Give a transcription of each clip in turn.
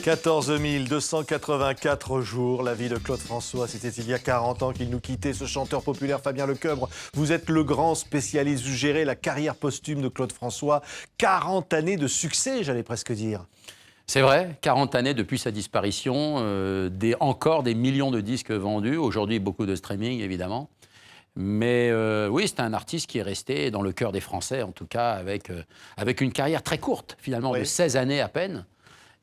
14 284 jours, la vie de Claude François. C'était il y a 40 ans qu'il nous quittait, ce chanteur populaire Fabien Lecoeuvre. Vous êtes le grand spécialiste, vous gérez la carrière posthume de Claude François. 40 années de succès, j'allais presque dire. C'est vrai, 40 années depuis sa disparition, encore des millions de disques vendus, aujourd'hui beaucoup de streaming évidemment. Mais oui, c'est un artiste qui est resté dans le cœur des Français, en tout cas avec une carrière très courte finalement, de 16 années à peine.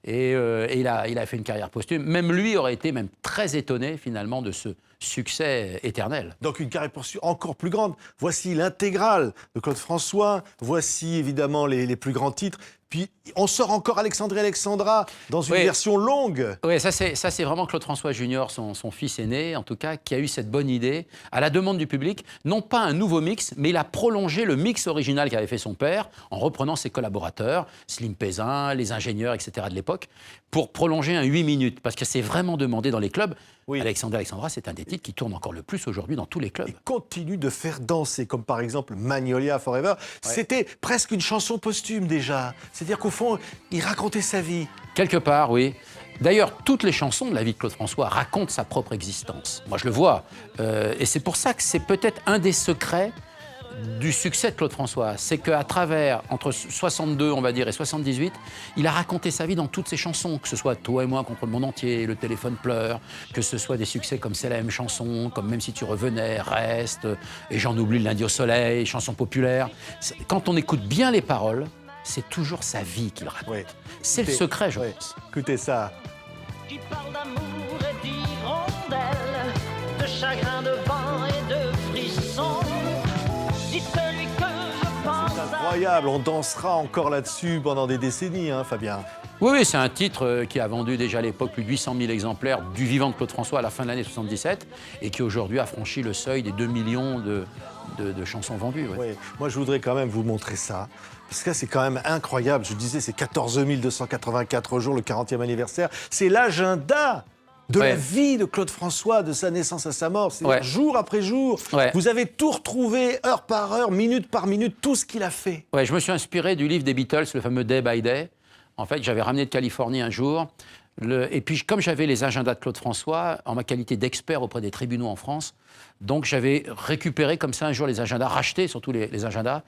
Et il a fait une carrière posthume. Même lui aurait été très étonné finalement de ce succès éternel. Donc une carrière posthume encore plus grande. Voici l'intégrale de Claude François. Voici évidemment les plus grands titres. Puis on sort encore Alexandre et Alexandra dans une version longue. Oui, ça c'est vraiment Claude François Junior, son fils aîné, en tout cas, qui a eu cette bonne idée, à la demande du public, non pas un nouveau mix, mais il a prolongé le mix original qu'avait fait son père, en reprenant ses collaborateurs, Slim Pézin, les ingénieurs, etc. de l'époque, pour prolonger un 8 minutes, parce que c'est vraiment demandé dans les clubs. Oui. Alexandre et Alexandra, c'est un des titres qui tourne encore le plus aujourd'hui dans tous les clubs. Il continue de faire danser, comme par exemple Magnolia Forever. C'était presque une chanson posthume déjà. C'est-à-dire qu'au fond, il racontait sa vie. Quelque part, oui. D'ailleurs, toutes les chansons de la vie de Claude François racontent sa propre existence. Moi, je le vois. Et c'est pour ça que c'est peut-être un des secrets du succès de Claude François. C'est qu'à travers, entre 62, on va dire, et 78, il a raconté sa vie dans toutes ses chansons, que ce soit Toi et moi contre le monde entier, Le téléphone pleure, que ce soit des succès comme C'est la même chanson, comme Même si tu revenais, Reste, et j'en oublie Le lundi au soleil, chansons populaires. Quand on écoute bien les paroles, c'est toujours sa vie qu'il raconte. Oui. C'est le secret, je pense. Écoutez ça. Qui parle d'amour et d'hirondelle, de chagrin, de vent et de frissons. Dis celui que je pense. C'est incroyable, on dansera encore là-dessus pendant des décennies, hein, Fabien. Oui, c'est un titre qui a vendu déjà à l'époque plus de 800 000 exemplaires du vivant de Claude François à la fin de l'année 77 et qui aujourd'hui a franchi le seuil des 2 millions de chansons vendues. Oui. Moi, je voudrais quand même vous montrer ça. Parce que c'est quand même incroyable. Je disais, c'est 14 284 jours, le 40e anniversaire. C'est l'agenda de la vie de Claude François, de sa naissance à sa mort. C'est jour après jour. Vous avez tout retrouvé, heure par heure, minute par minute, tout ce qu'il a fait. Ouais, je me suis inspiré du livre des Beatles, le fameux Day by Day. En fait, j'avais ramené de Californie un jour. Et puis, comme j'avais les agendas de Claude François, en ma qualité d'expert auprès des tribunaux en France, donc j'avais récupéré comme ça un jour les agendas, racheté surtout les agendas.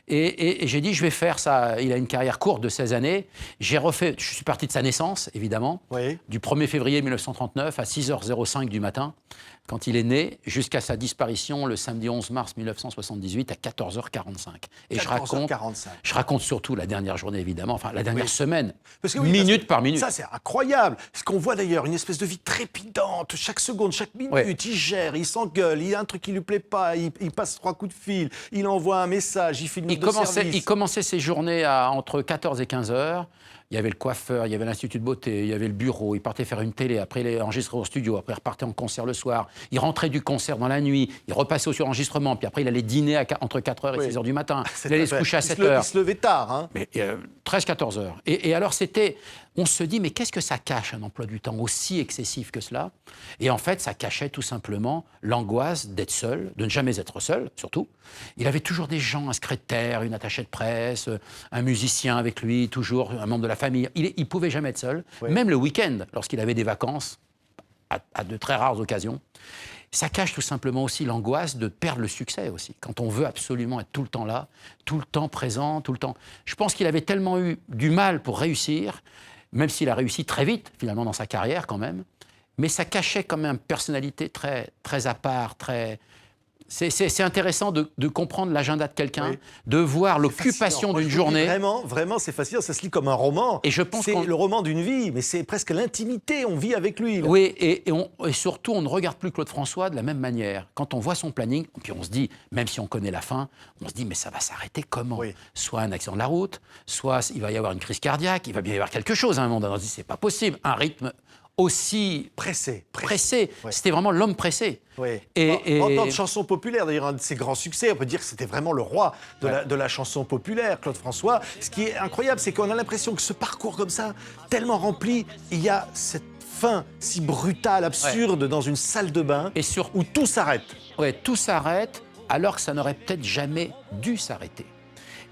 Et j'ai dit, je vais faire ça. Il a une carrière courte de 16 années. J'ai refait, je suis parti de sa naissance, évidemment, du 1er février 1939 à 6h05 du matin, quand il est né, jusqu'à sa disparition le samedi 11 mars 1978 à 14h45. Et je raconte surtout la dernière journée, évidemment, enfin la dernière semaine, minute par minute. Ça, c'est incroyable. Ce qu'on voit d'ailleurs, une espèce de vie trépidante. Chaque seconde, chaque minute, il gère, il s'engueule, il y a un truc qui lui plaît pas, il passe 3 coups de fil, il envoie un message, il filme de service. Il commençait ses journées entre 14 et 15 heures. Il y avait le coiffeur, il y avait l'institut de beauté, il y avait le bureau, il partait faire une télé, après il enregistrait au studio, après il repartait en concert le soir, il rentrait du concert dans la nuit, il repassait au surenregistrement, puis après il allait dîner entre 4h et 6h du matin, il allait se coucher à 7h. Il se levait tard, hein. Mais 13-14 heures. Et alors on se dit, mais qu'est-ce que ça cache un emploi du temps aussi excessif que cela? Et en fait, ça cachait tout simplement l'angoisse d'être seul, de ne jamais être seul, surtout. Il avait toujours des gens, un secrétaire, une attachée de presse, un musicien avec lui, toujours un membre de la famille. Il ne pouvait jamais être seul, même le week-end, lorsqu'il avait des vacances, à de très rares occasions. Ça cache tout simplement aussi l'angoisse de perdre le succès aussi, quand on veut absolument être tout le temps là, tout le temps présent, tout le temps. Je pense qu'il avait tellement eu du mal pour réussir, même s'il a réussi très vite, finalement, dans sa carrière quand même, mais ça cachait quand même une personnalité très, très à part, très... C'est intéressant de comprendre l'agenda de quelqu'un, de voir l'occupation d'une journée. Vraiment, c'est fascinant. Ça se lit comme un roman. Et je pense c'est le roman d'une vie, mais c'est presque l'intimité. On vit avec lui. Là. Oui, et surtout, on ne regarde plus Claude François de la même manière. Quand on voit son planning, puis on se dit, même si on connaît la fin, on se dit, mais ça va s'arrêter comment? Soit un accident de la route, soit il va y avoir une crise cardiaque, il va bien y avoir quelque chose à un moment donné. On se dit, c'est pas possible. Un rythme aussi pressé. C'était vraiment l'homme pressé. En tant que chanson populaire, d'ailleurs, un de ses grands succès, on peut dire que c'était vraiment le roi de la chanson populaire, Claude François. Ce qui est incroyable, c'est qu'on a l'impression que ce parcours comme ça, tellement rempli, il y a cette fin si brutale, absurde, dans une salle de bain, où tout s'arrête. Oui, tout s'arrête, alors que ça n'aurait peut-être jamais dû s'arrêter.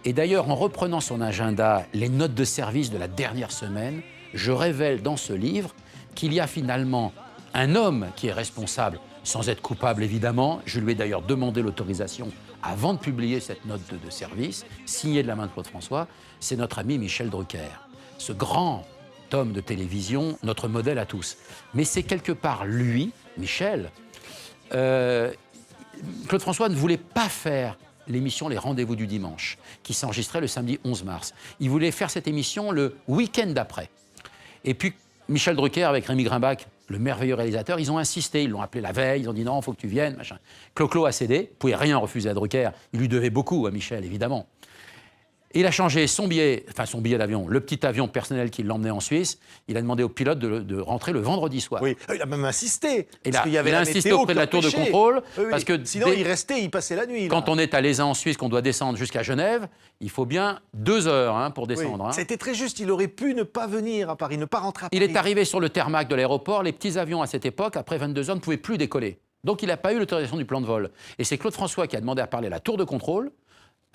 Et d'ailleurs, en reprenant son agenda, les notes de service de la dernière semaine, je révèle dans ce livre qu'il y a finalement un homme qui est responsable, sans être coupable évidemment. Je lui ai d'ailleurs demandé l'autorisation avant de publier cette note de service, signée de la main de Claude François. C'est notre ami Michel Drucker, ce grand homme de télévision, notre modèle à tous. Mais c'est quelque part lui, Michel. Claude François ne voulait pas faire l'émission Les Rendez-vous du dimanche, qui s'enregistrait le samedi 11 mars. Il voulait faire cette émission le week-end d'après. Et puis, Michel Drucker, avec Rémi Grimbach, le merveilleux réalisateur, ils ont insisté, ils l'ont appelé la veille, ils ont dit non, il faut que tu viennes, machin. Clo-Clo a cédé, il ne pouvait rien refuser à Drucker, il lui devait beaucoup à Michel, évidemment. Et il a changé son billet d'avion, le petit avion personnel qui l'emmenait en Suisse, il a demandé au pilote de rentrer le vendredi soir. Oui, il a même insisté. Et là, il a insisté auprès de la tour de contrôle, parce que sinon il restait, il passait la nuit. Quand on est à Lézin en Suisse, qu'on doit descendre jusqu'à Genève, il faut bien 2 heures pour descendre. Oui. C'était très juste, il aurait pu ne pas venir à Paris, ne pas rentrer à Paris. Il est arrivé sur le tarmac de l'aéroport, les petits avions à cette époque, après 22 heures, ne pouvaient plus décoller. Donc il n'a pas eu l'autorisation du plan de vol. Et c'est Claude François qui a demandé à parler à la tour de contrôle,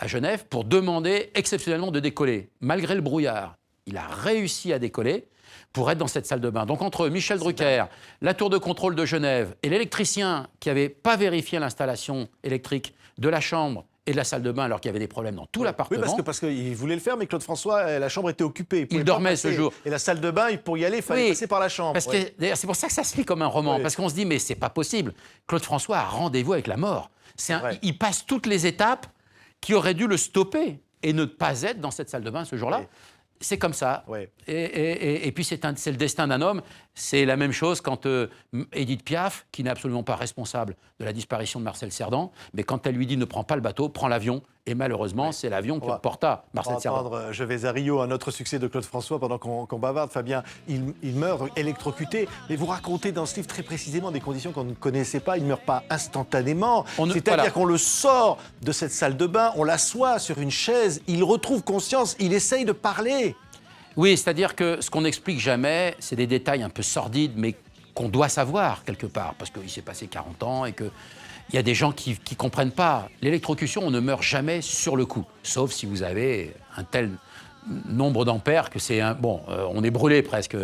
à Genève, pour demander exceptionnellement de décoller. Malgré le brouillard, il a réussi à décoller pour être dans cette salle de bain. Donc entre Michel Drucker, la tour de contrôle de Genève et l'électricien qui n'avait pas vérifié l'installation électrique de la chambre et de la salle de bain alors qu'il y avait des problèmes dans tout l'appartement. Oui, parce qu'il voulait le faire, mais Claude François, la chambre était occupée. Il dormait ce jour. Et la salle de bain, pour y aller, il fallait passer par la chambre. Parce que, d'ailleurs, c'est pour ça que ça se lit comme un roman. Parce qu'on se dit, mais c'est pas possible. Claude François a rendez-vous avec la mort. Il passe toutes les étapes qui auraient dû le stopper et ne pas être dans cette salle de bain ce jour-là. C'est comme ça. Et puis c'est le destin d'un homme. C'est la même chose quand Édith Piaf, qui n'est absolument pas responsable de la disparition de Marcel Cerdan, mais quand elle lui dit ne prends pas le bateau, prends l'avion. Et malheureusement, c'est l'avion qui emporta Marcel Cerdan. Je vais à Rio, un autre succès de Claude François pendant qu'on bavarde. Fabien, il meurt électrocuté. Mais vous racontez dans ce livre très précisément des conditions qu'on ne connaissait pas. Il ne meurt pas instantanément. C'est-à-dire qu'on le sort de cette salle de bain, on l'assoit sur une chaise, il retrouve conscience, il essaye de parler. Oui, c'est-à-dire que ce qu'on n'explique jamais, c'est des détails un peu sordides, mais qu'on doit savoir quelque part, parce qu'il s'est passé 40 ans et qu'il y a des gens qui ne comprennent pas. L'électrocution, on ne meurt jamais sur le coup, sauf si vous avez un tel nombre d'ampères que c'est on est brûlé presque.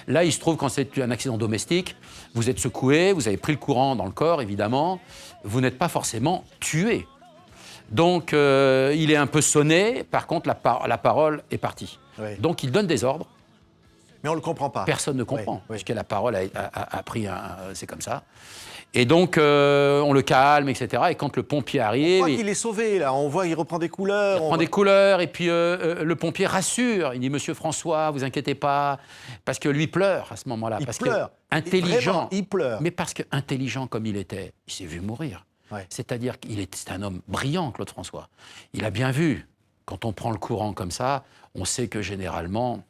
Là, il se trouve, quand c'est un accident domestique, vous êtes secoué, vous avez pris le courant dans le corps, évidemment, vous n'êtes pas forcément tué. Donc, il est un peu sonné, par contre, la parole est partie. Oui. Donc, il donne des ordres. Mais on ne le comprend pas. Personne ne comprend, puisque la parole a pris c'est comme ça. Et donc, on le calme, etc. Et quand le pompier arrive... On voit qu'il est sauvé, là. On voit qu'il reprend des couleurs. Il reprend des couleurs, et puis le pompier rassure. Il dit, Monsieur François, vous inquiétez pas. Parce que lui pleure à ce moment-là. Il pleure. Intelligent. Vraiment, il pleure. Mais parce qu'intelligent comme il était, il s'est vu mourir. Ouais. C'est-à-dire c'est un homme brillant, Claude François. Il a bien vu, quand on prend le courant comme ça, on sait que généralement,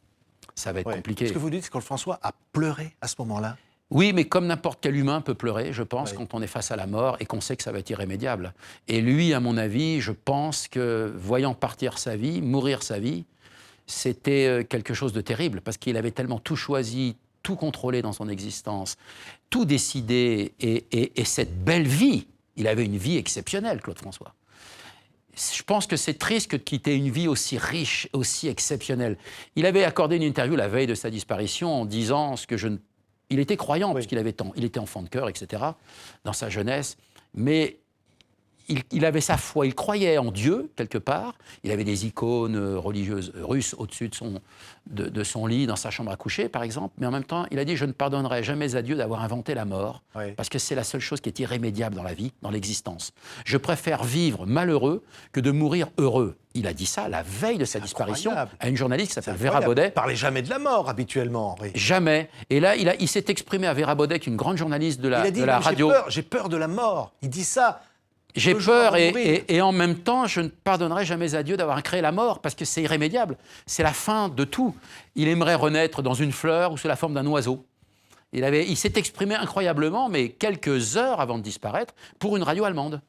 ça va être compliqué. Ce que vous dites, c'est que Claude François a pleuré à ce moment-là. Oui, mais comme n'importe quel humain peut pleurer, je pense, quand on est face à la mort et qu'on sait que ça va être irrémédiable. Et lui, à mon avis, je pense que, voyant partir sa vie, mourir sa vie, c'était quelque chose de terrible, parce qu'il avait tellement tout choisi, tout contrôlé dans son existence, tout décidé, et cette belle vie. Il avait une vie exceptionnelle, Claude François. Je pense que c'est triste que de quitter une vie aussi riche, aussi exceptionnelle. Il avait accordé une interview la veille de sa disparition en disant ce que je ne... Il était croyant, puisqu'il il était enfant de cœur, etc., dans sa jeunesse, mais il avait sa foi, il croyait en Dieu, quelque part. Il avait des icônes religieuses russes au-dessus de son lit, dans sa chambre à coucher, par exemple. Mais en même temps, il a dit « Je ne pardonnerai jamais à Dieu d'avoir inventé la mort, parce que c'est la seule chose qui est irrémédiable dans la vie, dans l'existence. Je préfère vivre malheureux que de mourir heureux. » Il a dit ça la veille de sa disparition à une journaliste qui s'appelle Vera Baudet. Il ne parlait jamais de la mort, habituellement. Oui. Jamais. Et là, il s'est exprimé à Vera Baudet, une grande journaliste de la radio. J'ai peur de la mort. Il dit ça. J'ai peur et en même temps, je ne pardonnerai jamais à Dieu d'avoir créé la mort, parce que c'est irrémédiable. C'est la fin de tout. Il aimerait renaître dans une fleur ou sous la forme d'un oiseau. Il s'est exprimé incroyablement, mais quelques heures avant de disparaître, pour une radio allemande.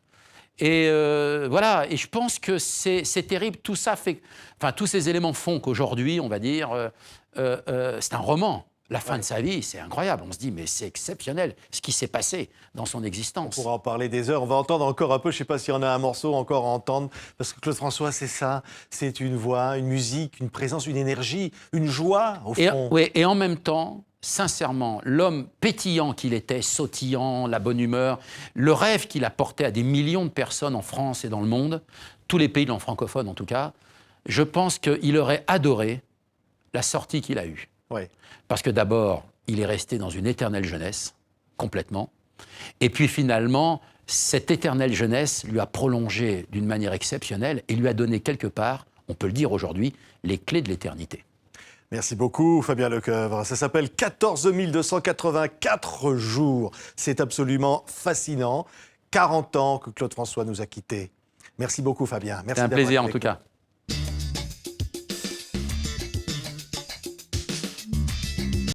Et voilà, et je pense que c'est terrible. Tout ça fait... Enfin, tous ces éléments font qu'aujourd'hui, on va dire, c'est un roman. La fin de sa vie, c'est incroyable. On se dit, mais c'est exceptionnel ce qui s'est passé dans son On existence. pourra en parler des heures. On va entendre encore un peu, je ne sais pas s'il y en a un morceau encore à entendre, parce que Claude François, c'est ça. C'est une voix, une musique, une présence, une énergie, une joie, au fond. Oui, et en même temps, sincèrement, l'homme pétillant qu'il était, sautillant, la bonne humeur, le rêve qu'il a porté à des millions de personnes en France et dans le monde, tous les pays de langue francophone en tout cas, je pense qu'il aurait adoré la sortie qu'il a eue. Ouais. Parce que d'abord, il est resté dans une éternelle jeunesse, complètement. Et puis finalement, cette éternelle jeunesse lui a prolongé d'une manière exceptionnelle et lui a donné quelque part, on peut le dire aujourd'hui, les clés de l'éternité. Merci beaucoup, Fabien Lecoeuvre. Ça s'appelle 14 284 jours. C'est absolument fascinant. 40 ans que Claude François nous a quittés. Merci beaucoup, Fabien. Merci C'est un d'avoir plaisir été en tout avec nous. cas.